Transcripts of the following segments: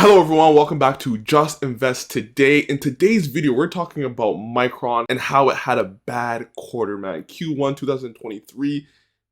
Hello everyone, welcome back to Just Invest Today. In today's video, we're talking about Micron and how it had a bad quarter, man. Q1 2023,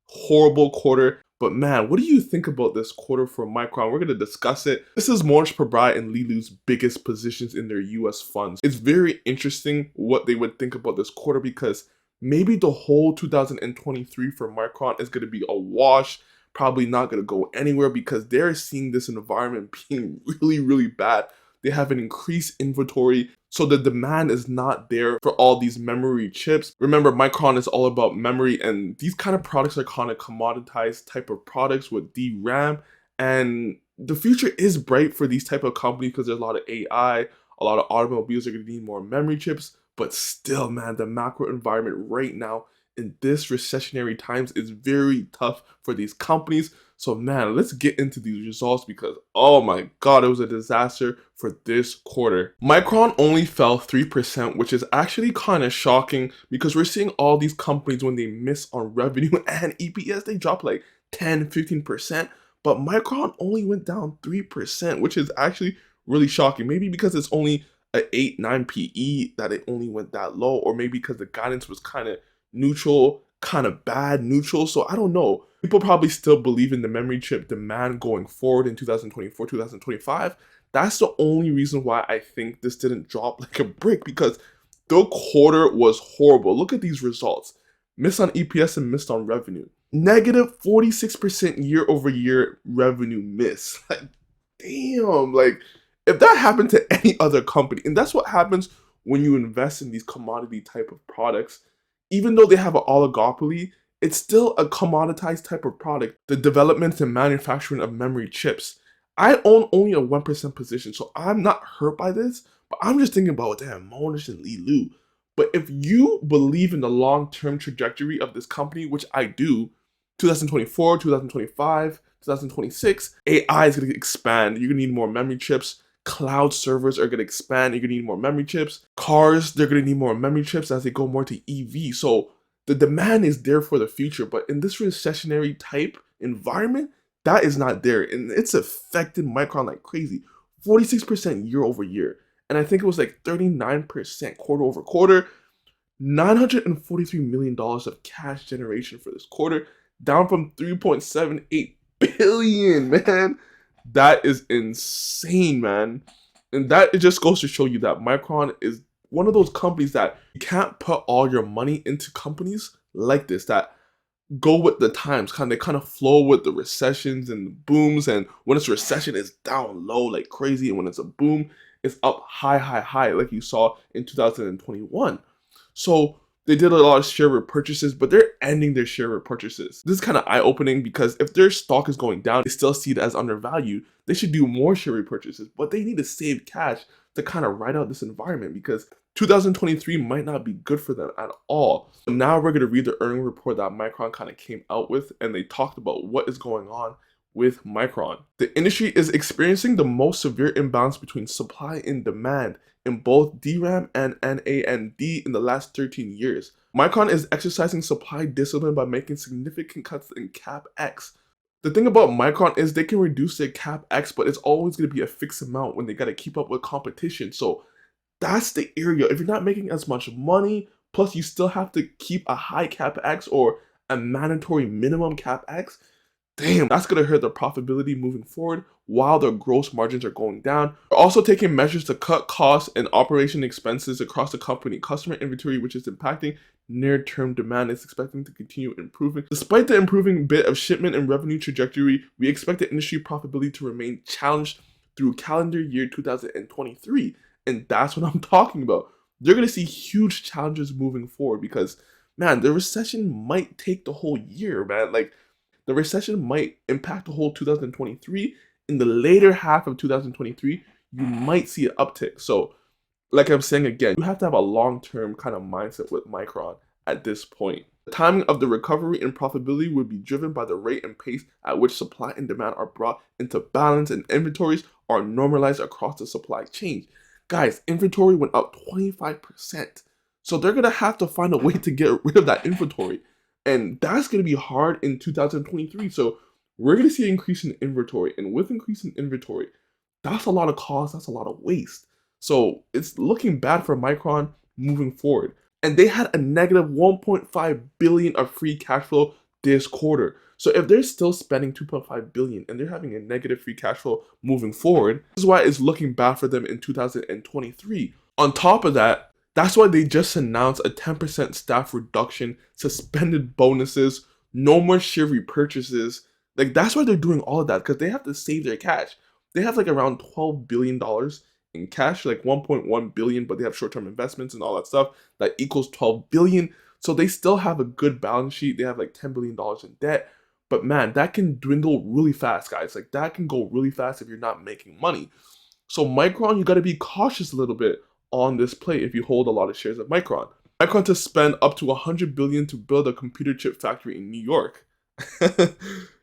horrible quarter. But man, what do you think about this quarter for Micron? We're going to discuss it. This is Mohnish Pabrai and Li's biggest positions in their US funds. It's very interesting what they would think about this quarter because maybe the whole 2023 for Micron is going to be a wash. Probably not going to go anywhere because they're seeing this environment being really bad. They have an increased inventory, so the demand is not there for all these memory chips. Remember, Micron is all about memory, and these kind of products are kind of commoditized type of products with DRAM, and the future is bright for these type of companies because there's a lot of AI, a lot of automobiles are going to need more memory chips, but still, man, the macro environment right now in this recessionary times is very tough for these companies. So man, let's get into these results because oh my god, it was a disaster for this quarter. Micron only fell 3%, which is actually kind of shocking because we're seeing all these companies when they miss on revenue and EPS, they drop like 10-15%, but Micron only went down 3%, which is actually really shocking. Maybe because it's only a 8-9 PE that it only went that low, or maybe because the guidance was kind of neutral, kind of bad neutral. So I don't know. People probably still believe in the memory chip demand going forward in 2024, 2025. That's the only reason why I think this didn't drop like a brick, because the quarter was horrible. Look at these results. Missed on EPS and missed on revenue. Negative 46% year over year revenue miss. Like, damn, like if that happened to any other company, and that's what happens when you invest in these commodity type of products. Even though they have an oligopoly, it's still a commoditized type of product. The development and manufacturing of memory chips. I own only a 1% position, so I'm not hurt by this, but I'm just thinking about, damn, Mohnish and Li. But if you believe in the long-term trajectory of this company, which I do, 2024, 2025, 2026, AI is going to expand. You're going to need more memory chips. Cloud servers are going to expand. You're going to need more memory chips. Cars, they're going to need more memory chips as they go more to EV. So the demand is there for the future. But in this recessionary type environment, that is not there. And it's affected Micron like crazy. 46% year over year. And I think it was like 39% quarter over quarter. $943 million of cash generation for this quarter, down from $3.78 billion, man. That is insane, man. And that it just goes to show you that Micron is one of those companies that you can't put all your money into companies like this that go with the times. They kind of flow with the recessions and the booms. And when it's a recession, it's down low like crazy. And when it's a boom, it's up high, like you saw in 2021. So they did a lot of share repurchases, but they're ending their share repurchases. This is kind of eye-opening because if their stock is going down, they still see it as undervalued. They should do more share repurchases, but they need to save cash to kind of ride out this environment because 2023 might not be good for them at all. So now we're going to read the earnings report that Micron kind of came out with, and they talked about what is going on with Micron. The industry is experiencing the most severe imbalance between supply and demand in both DRAM and NAND in the last 13 years. Micron is exercising supply discipline by making significant cuts in CapEx. The thing about Micron is they can reduce their CapEx, but it's always going to be a fixed amount when they got to keep up with competition. So that's the area. If you're not making as much money, plus you still have to keep a high CapEx or a mandatory minimum CapEx, damn, that's going to hurt their profitability moving forward while their gross margins are going down. We're also taking measures to cut costs and operation expenses across the company. Customer inventory, which is impacting near-term demand, is expecting to continue improving. Despite the improving bit of shipment and revenue trajectory, we expect the industry profitability to remain challenged through calendar year 2023. And that's what I'm talking about. They're going to see huge challenges moving forward because, man, the recession might take the whole year, man. Like, the recession might impact the whole 2023. In the later half of 2023, you might see an uptick. So, like I'm saying again, you have to have a long-term kind of mindset with Micron at this point. The timing of the recovery and profitability would be driven by the rate and pace at which supply and demand are brought into balance and inventories are normalized across the supply chain. Guys, inventory went up 25%. So they're going to have to find a way to get rid of that inventory. And that's going to be hard in 2023. So we're going to see an increase in inventory. And with increase in inventory, That's a lot of cost, that's a lot of waste. So it's looking bad for Micron moving forward. And they had a negative 1.5 billion of free cash flow this quarter. So if they're still spending 2.5 billion and they're having a negative free cash flow moving forward, this is why it's looking bad for them in 2023. On top of that, that's why they just announced a 10% staff reduction, suspended bonuses, no more share repurchases. Like, that's why they're doing all of that, because they have to save their cash. They have like around $12 billion in cash, like 1.1 billion, but they have short-term investments and all that stuff that equals 12 billion. So they still have a good balance sheet. They have like $10 billion in debt. But man, that can dwindle really fast, guys. Like, that can go really fast if you're not making money. So Micron, you got to be cautious a little bit on this play if you hold a lot of shares of Micron. Micron to spend up to 100 billion to build a computer chip factory in New York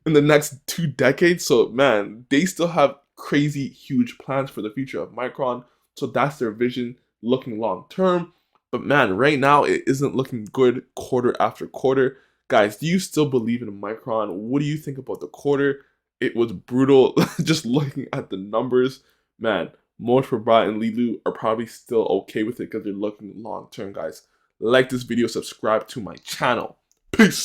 in the next 2 decades. So man, they still have crazy huge plans for the future of Micron. So that's their vision looking long term. But man, right now it isn't looking good quarter after quarter. Guys, do you still believe in Micron? What do you think about the quarter? It was brutal just looking at the numbers. Man, Mohnish Pabrai and Li are probably still okay with it because they're looking long term, guys. Like this video, subscribe to my channel. Peace.